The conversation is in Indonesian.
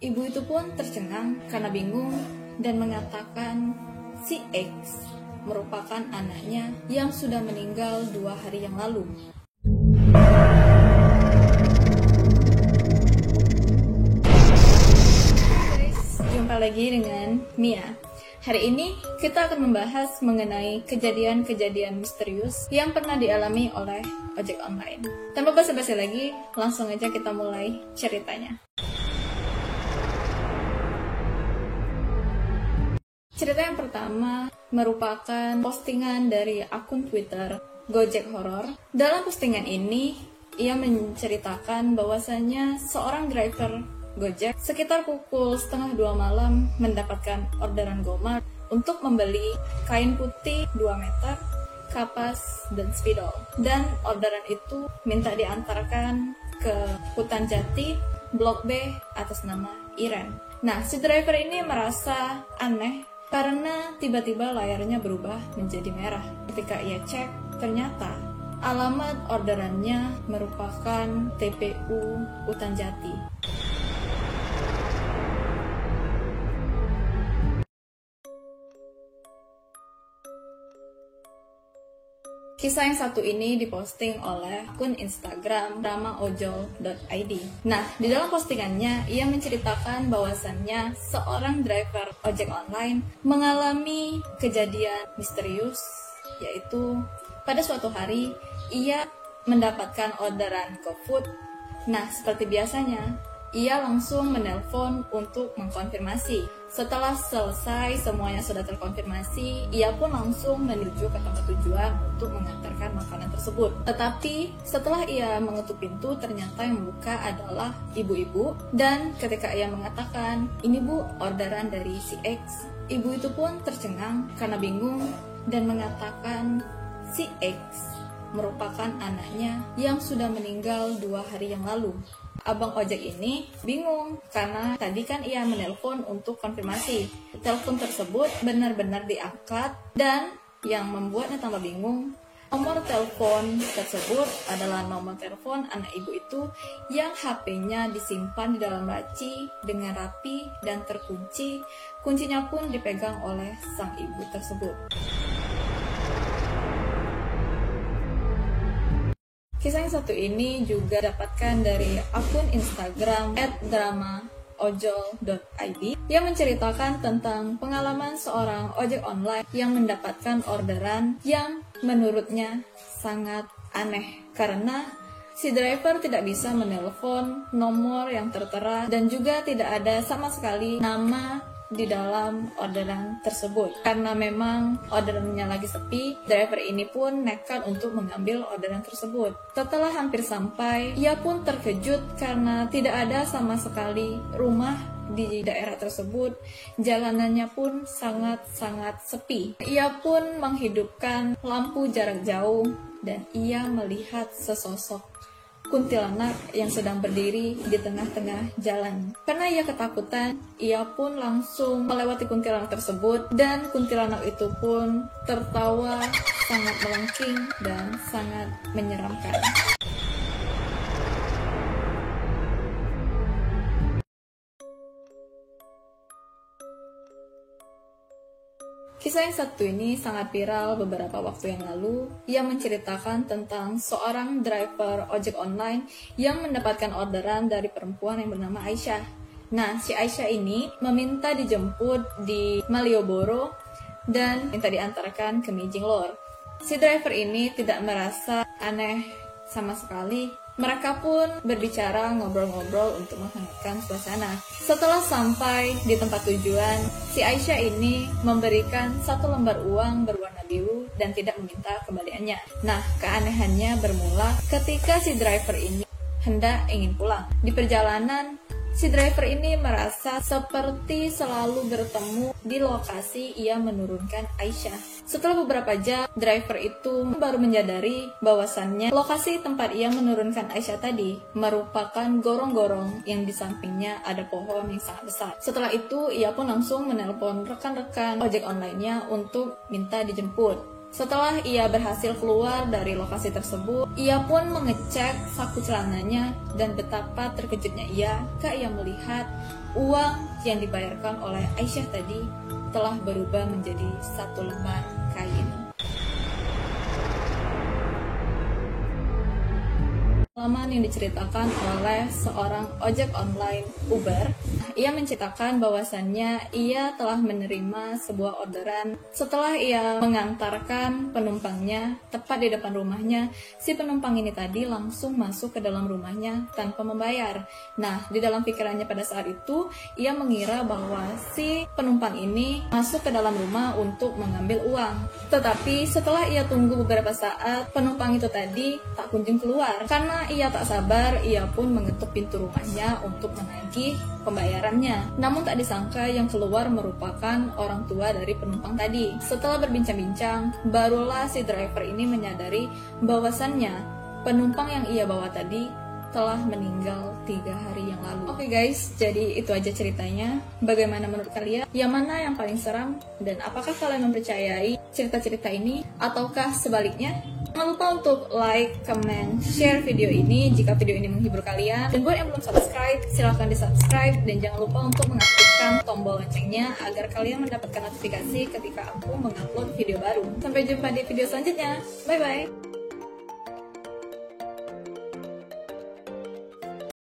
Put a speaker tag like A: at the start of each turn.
A: Ibu itu pun tercengang karena bingung dan mengatakan si X merupakan anaknya yang sudah meninggal 2 hari yang lalu. Jumpa lagi dengan Mia. Hari ini kita akan membahas mengenai kejadian-kejadian misterius yang pernah dialami oleh ojek online. Tanpa basa-basi lagi, langsung aja kita mulai ceritanya. Cerita yang pertama merupakan postingan dari akun Twitter Gojek Horror. Dalam postingan ini, ia menceritakan bahwasannya seorang driver Gojek sekitar pukul 1:30 malam mendapatkan orderan GoMart untuk membeli kain putih 2 meter, kapas, dan spidol. Dan orderan itu minta diantarkan ke Hutan Jati, Blok B atas nama Iren. Nah, si driver ini merasa aneh karena tiba-tiba layarnya berubah menjadi merah. Ketika ia cek, ternyata alamat orderannya merupakan TPU Hutan Jati. Kisah yang satu ini diposting oleh akun Instagram ramaojol.id. Nah, di dalam postingannya, ia menceritakan bahwasannya seorang driver ojek online mengalami kejadian misterius, yaitu pada suatu hari ia mendapatkan orderan GoFood. Nah, seperti biasanya, ia langsung menelpon untuk mengkonfirmasi. Setelah selesai semuanya sudah terkonfirmasi, ia pun langsung menuju ke tempat tujuan untuk mengantarkan makanan tersebut. Tetapi setelah ia mengetuk pintu, ternyata yang membuka adalah ibu-ibu. Dan ketika ia mengatakan, "Ini Bu, orderan dari si X," ibu itu pun tercengang karena bingung dan mengatakan si X merupakan anaknya yang sudah meninggal 2 hari yang lalu. Abang ojek ini bingung karena tadi kan ia menelpon untuk konfirmasi. Telepon tersebut benar-benar diangkat, dan yang membuatnya tambah bingung, nomor telepon tersebut adalah nomor telepon anak ibu itu yang HP-nya disimpan di dalam laci dengan rapi dan terkunci. Kuncinya pun dipegang oleh sang ibu tersebut. Kisah yang satu ini juga dapatkan dari akun Instagram @dramaojol.id yang menceritakan tentang pengalaman seorang ojek online yang mendapatkan orderan yang menurutnya sangat aneh karena si driver tidak bisa menelpon nomor yang tertera dan juga tidak ada sama sekali nama di dalam orderan tersebut. Karena memang orderannya lagi sepi, driver ini pun nekat untuk mengambil orderan tersebut. Setelah hampir sampai, ia pun terkejut karena tidak ada sama sekali rumah di daerah tersebut. Jalanannya pun sangat-sangat sepi. Ia pun menghidupkan lampu jarak jauh dan ia melihat sesosok kuntilanak yang sedang berdiri di tengah-tengah jalan. Karena ia ketakutan, ia pun langsung melewati kuntilanak tersebut dan kuntilanak itu pun tertawa sangat melengking dan sangat menyeramkan. Kisah yang satu ini sangat viral beberapa waktu yang lalu. Ia menceritakan tentang seorang driver ojek online yang mendapatkan orderan dari perempuan yang bernama Aisyah. Nah, si Aisyah ini meminta dijemput di Malioboro dan minta diantarkan ke Mijinglor. Si driver ini tidak merasa aneh sama sekali. Mereka pun berbicara ngobrol-ngobrol untuk menghangatkan suasana. Setelah sampai di tempat tujuan, si Aisyah ini memberikan 1 lembar uang berwarna biru dan tidak meminta kembaliannya. Nah, keanehannya bermula ketika si driver ini hendak ingin pulang. Di perjalanan, si driver ini merasa seperti selalu bertemu di lokasi ia menurunkan Aisyah. Setelah beberapa jam, driver itu baru menyadari bahwasannya lokasi tempat ia menurunkan Aisyah tadi merupakan gorong-gorong yang di sampingnya ada pohon yang sangat besar. Setelah itu, ia pun langsung menelpon rekan-rekan ojek online-nya untuk minta dijemput. Setelah ia berhasil keluar dari lokasi tersebut, ia pun mengecek saku celananya dan betapa terkejutnya ia ketika ia melihat uang yang dibayarkan oleh Aisyah tadi telah berubah menjadi satu lembar kain. Pengalaman yang diceritakan oleh seorang ojek online Uber. Ia menceritakan bahwasannya ia telah menerima sebuah orderan. Setelah ia mengantarkan penumpangnya tepat di depan rumahnya, si penumpang ini tadi langsung masuk ke dalam rumahnya tanpa membayar. Nah, di dalam pikirannya pada saat itu, ia mengira bahwa si penumpang ini masuk ke dalam rumah untuk mengambil uang. Tetapi setelah ia tunggu beberapa saat, penumpang itu tadi tak kunjung keluar. Karena ia tak sabar, ia pun mengetuk pintu rumahnya untuk menagih pembayarannya. Namun tak disangka yang keluar merupakan orang tua dari penumpang tadi. Setelah berbincang-bincang, barulah si driver ini menyadari bahwasannya penumpang yang ia bawa tadi telah meninggal 3 hari yang lalu. Oke guys, jadi itu aja ceritanya. Bagaimana menurut kalian? Yang mana yang paling seram? Dan apakah kalian mempercayai cerita-cerita ini? Ataukah sebaliknya? Jangan lupa untuk like, comment, share video ini jika video ini menghibur kalian. Dan buat yang belum subscribe, silahkan di subscribe. Dan jangan lupa untuk mengaktifkan tombol loncengnya agar kalian mendapatkan notifikasi ketika aku mengupload video baru. Sampai jumpa di video selanjutnya. Bye-bye!